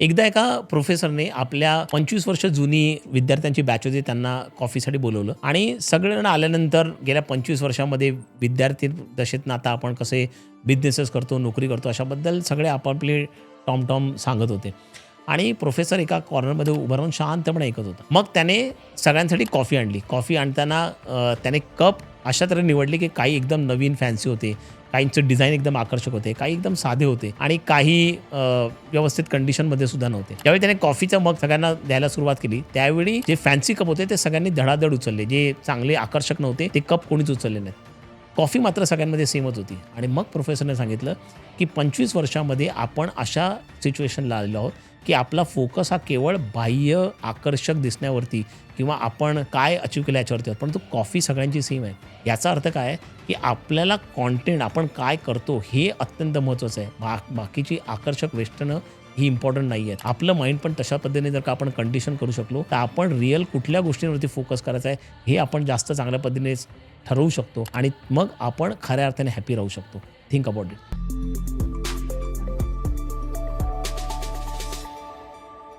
एकदा एका प्रोफेसरने आपल्या 25 वर्ष जुनी विद्यार्थ्यांची बॅच होती त्यांना कॉफीसाठी बोलवलं आणि सगळेजण आल्यानंतर गेल्या 25 वर्षामध्ये विद्यार्थी दशेतनं आता आपण कसे बिझनेसेस करतो, नोकरी करतो अशाबद्दल सगळे आपापले टॉम-टॉम सांगत होते. आणि प्रोफेसर एका कॉर्नरमध्ये उभं राहून शांतपणे ऐकत होता. मग त्याने सगळ्यांसाठी कॉफी आणली. कॉफी आणताना त्याने कप अशा तऱ्हेने निवडले, की काही एकदम नवीन फॅन्सी होते, काहींचं डिझाइन एकदम आकर्षक होते, काही एकदम साधे होते आणि काही व्यवस्थित कंडिशनमध्ये सुद्धा नव्हते. ज्यावेळी त्याने कॉफीचा मग सगळ्यांना द्यायला सुरुवात केली, त्यावेळी जे फॅन्सी कप होते ते सगळ्यांनी धडाधड उचलले. जे चांगले आकर्षक नव्हते ते कप कोणीच उचलले नाहीत. कॉफी मात्र सगळ्यांमध्ये सेमच होती आणि मग प्रोफेसरने सांगितलं, की 25 वर्षामध्ये आपण अशा सिच्युएशनला आलेलो आहोत, की आपला फोकस हा केवळ बाह्य आकर्षक दिसण्यावरती किंवा आपण काय अचीव्ह केलं याच्यावरती आहे. परंतु कॉफी सगळ्यांची सेम आहे. याचा अर्थ काय आहे, की आपल्याला कंटेंट आपण काय करतो हे अत्यंत महत्त्वाचं आहे. बाकीची आकर्षक वेष्टनं ही इम्पॉर्टंट नाही आहेत. आपलं माइंड पण तशा पद्धतीने जर का आपण कंडिशन करू शकलो, तर आपण रिअल कुठल्या गोष्टींवरती फोकस करायचा आहे, हे आपण जास्त चांगल्या पद्धतीने ठरवू शकतो आणि मग आपण खऱ्या अर्थाने हॅपी राहू शकतो. Think about it.